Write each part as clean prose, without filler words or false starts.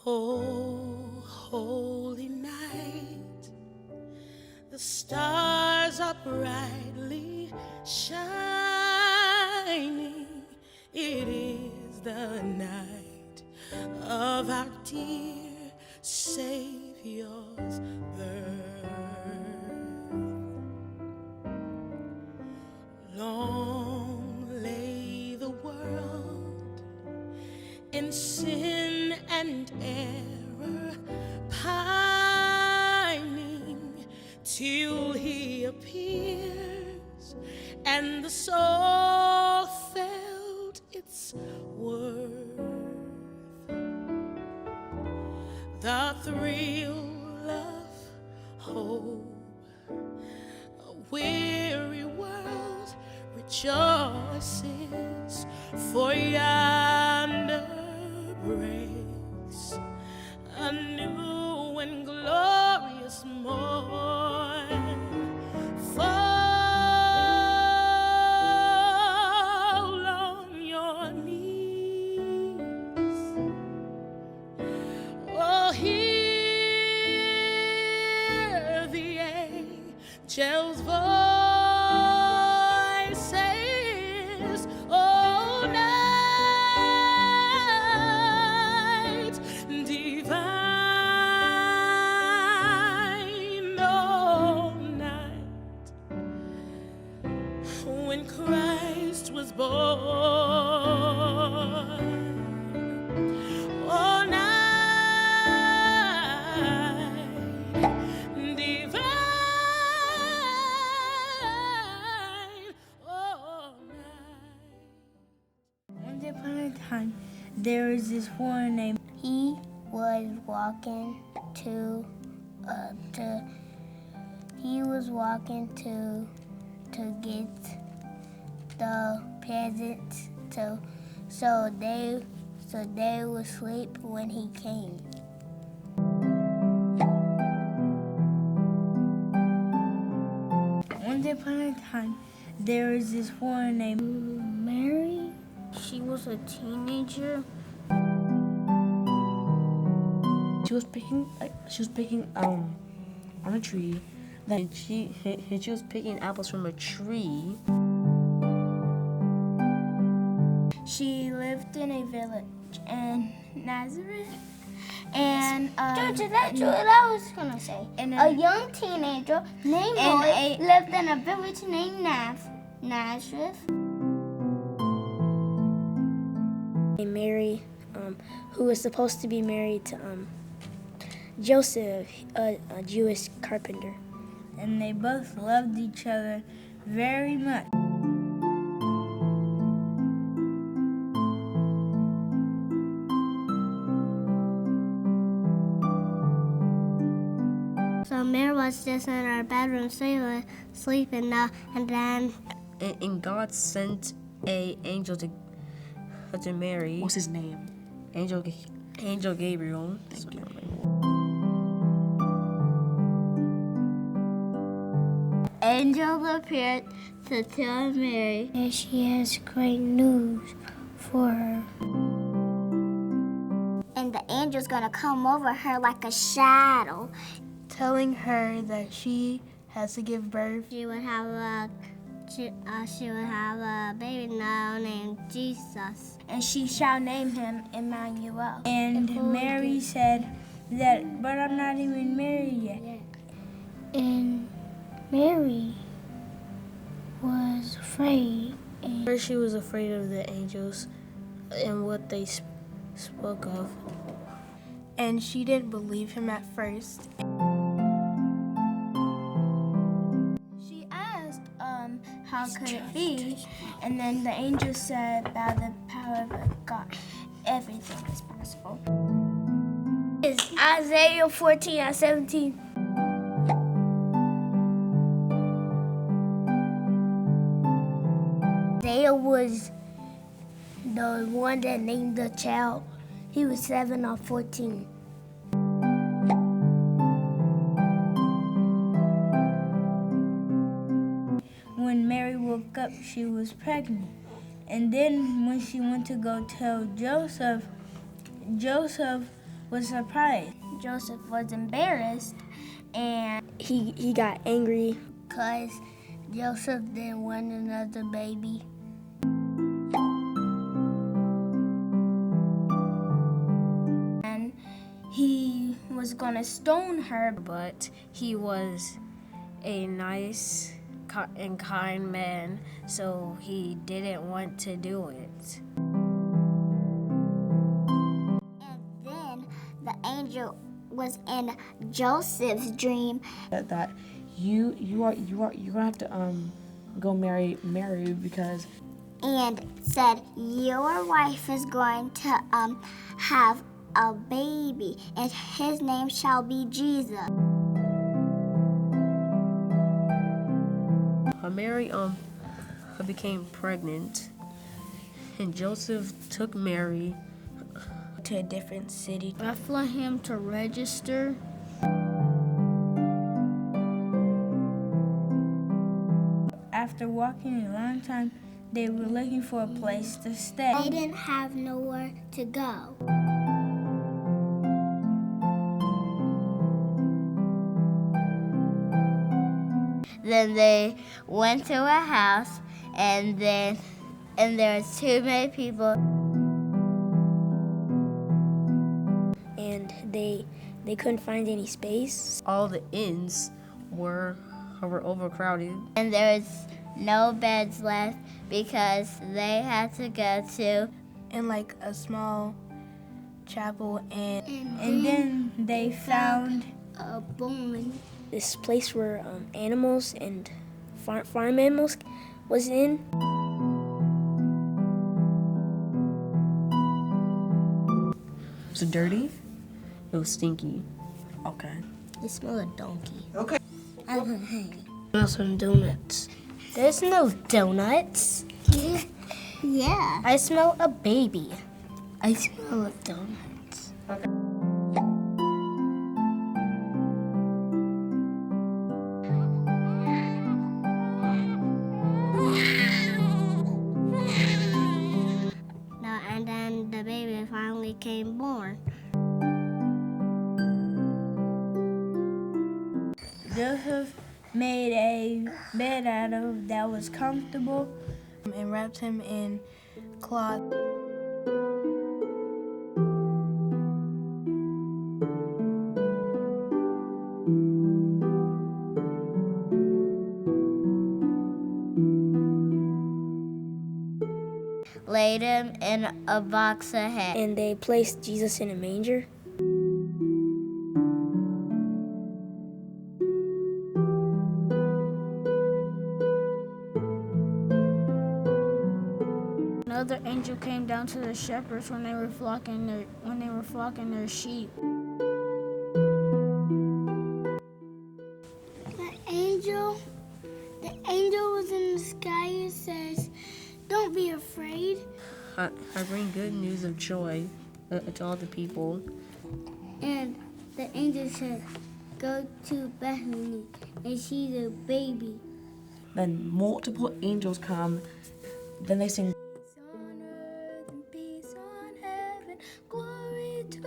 Oh, holy night, the stars are brightly shining. It is the night of our dear Savior's birth. Long lay the world in sin and error, pining till he appears, and the soul felt its worth. The thrill of hope, a weary world rejoices, for yonder breaks a new and glorious morn. Fall on your knees. Oh, hear the angels' voices. Oh, night divine, oh, night when Christ was born. Oh, night divine, oh, night. Once upon a time, there was this boy named. He was walking to get the presents so they would sleep when he came. Once upon a time, there was this boy named Mary, she was a teenager. She was picking on a tree. Then she was picking apples from a tree. She lived in a village in Nazareth. And Georgia, that's what I was gonna say. A young teenager named Lloyd lived in a village named Nazareth. Mary, who was supposed to be married to Joseph, a Jewish carpenter. and they both loved each other very much. So Mary was just in our bedroom sleeping, and then... And God sent an angel to Mary. What's his name? Angel Gabriel. Thank you. Angel appeared to tell Mary that she has great news for her. And the angel's gonna come over her like a shadow, Telling her that she has to give birth. she would have a baby now named Jesus, and she shall name him Emmanuel. And Mary said that, but I'm not even married yet. And Mary was afraid. First, she was afraid of the angels and what they spoke of. And she didn't believe him at first. She asked, how could it be? And then the angel said, by the power of God, everything is possible. It's Isaiah 14:17. Isaiah was the one that named the child. He was 7 or 14. When Mary woke up, she was pregnant. And then when she went to go tell Joseph was surprised. Joseph was embarrassed, and He got angry. because Joseph didn't want another baby. And he was gonna stone her, but he was a nice and kind man, so he didn't want to do it. and then the angel was in Joseph's dream. That you're gonna have to go marry Mary because And said, your wife is going to have a baby, and his name shall be Jesus. Mary became pregnant, and Joseph took Mary To a different city. Bethlehem to register. After walking a long time, they were looking for a place to stay. They didn't have nowhere to go. Then they went to a house, and there was too many people. And they couldn't find any space. All the inns were overcrowded. And there was no beds left because they had to go to. In like a small chapel, and And then they found A bone. this place where animals and farm animals was in. Was it dirty? It was stinky. okay. They smell a donkey. Okay. Smell some donuts. There's no donuts. Yeah. I smell a baby. I smell a donuts. No, and then the baby finally came born. Joseph made a bed out of that was comfortable. and wrapped him in cloth. Laid him in a box of hay. And they placed Jesus in a manger. Another angel came down to the shepherds when they were flocking their sheep. The angel was in the sky and says, "Don't be afraid." I bring good news of joy to all the people. And the angel said, "Go to Bethlehem and see the baby." Then multiple angels come. Then they sing. Peace on earth and peace on heaven, glory to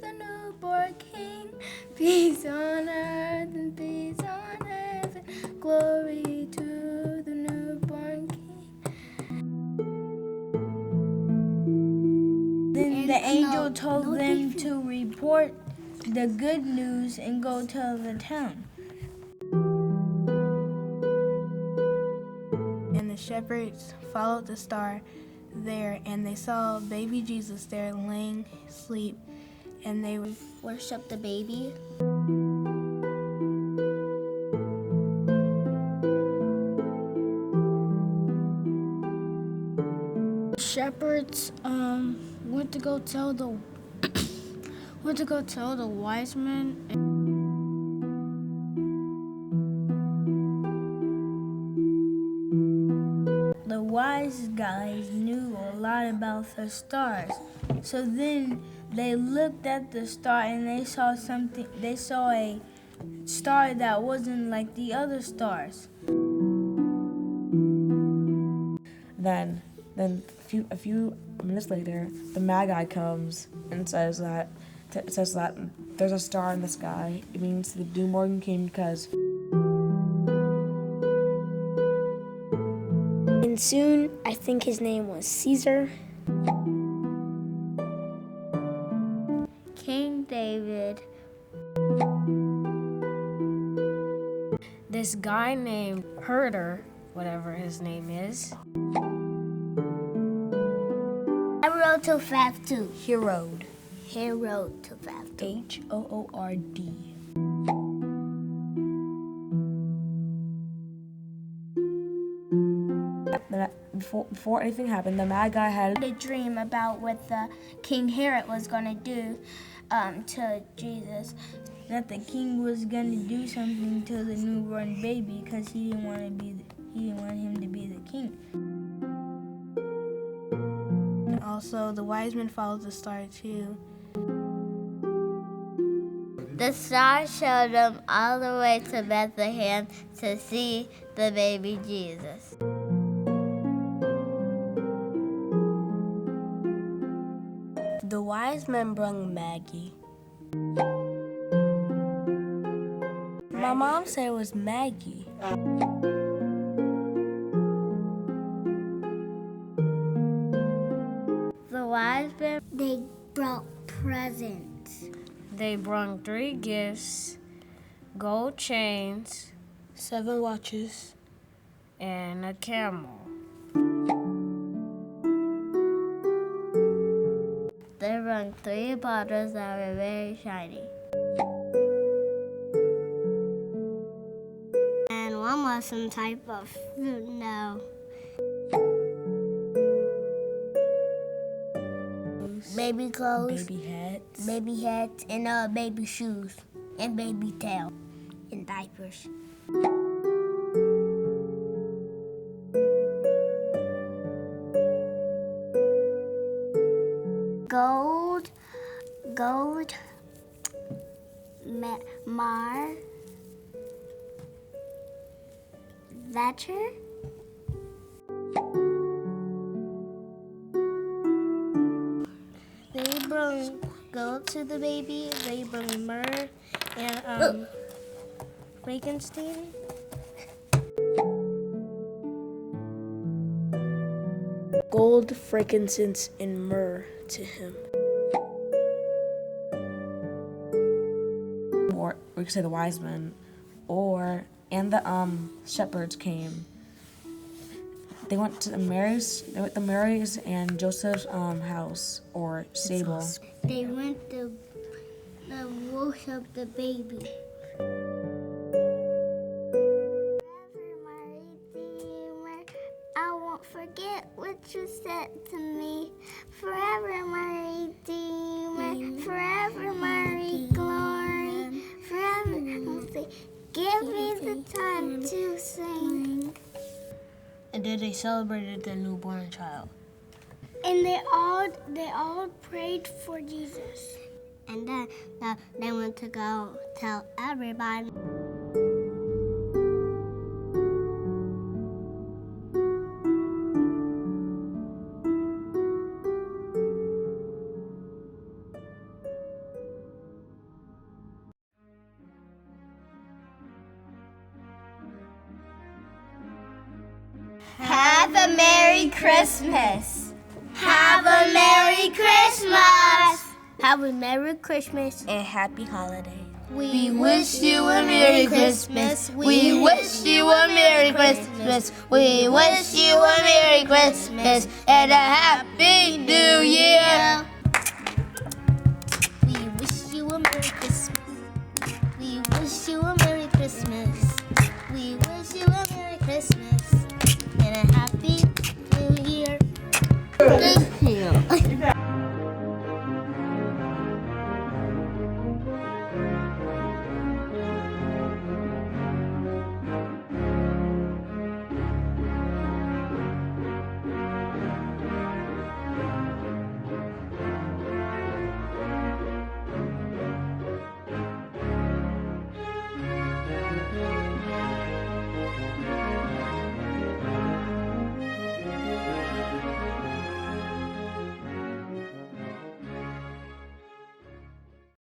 the newborn King. Peace on earth and peace on heaven, glory to the newborn King. Then the angel told them to report the good news and go tell the town. And the shepherds followed the star there, and they saw baby Jesus there laying asleep, and they Worship the baby. shepherds went to go tell the wise men. The wise guys knew a lot about the stars. So then they looked at the star and they saw something. They saw a star that wasn't like the other stars. Then a few minutes later, the Magi comes and says that it says that there's a star in the sky. It means the newborn king because. And soon, I think his name was Caesar. King David. This guy named Herder, whatever his name is. I wrote too fast too. Herod. He wrote too fast too. Hoord. Before anything happened, the mad guy had A dream about what the King Herod was going to do to Jesus. That the king was gonna do something to the newborn baby because he didn't want him to be the king. And also, the wise men followed the star too. The star showed them all the way to Bethlehem to see the baby Jesus. The wise men brung Maggie. My mom said it was Maggie. The wise men, they brought presents. They brung 3 gifts, gold chains, 7 watches. and a camel. They brought 3 bottles that were very shiny. And one was some type of fruit, no. Baby clothes, Baby hats. and baby shoes, and baby tail, and diapers. Gold, mar, Thatcher. They brought gold to the baby. They brought myrrh and Frankenstein. Gold, frankincense, and myrrh to him. or we could say the wise men, and the shepherds came. They went to Mary's and Joseph's house or stable. They went to worship the baby. Forever, my Redeemer, I won't forget what you said to me. Forever, my Redeemer, forever, my glory, forever, I'll say, give me the time to sing. And then they celebrated their newborn child. And they all prayed for Jesus. And then they went to go tell everybody. Have a Merry Christmas. Have a Merry Christmas. Have a Merry Christmas. And happy holiday. We wish you a Merry Christmas. We wish you a Merry Christmas. We wish you a Merry Christmas and a Happy New Year. We wish you a Merry Christmas.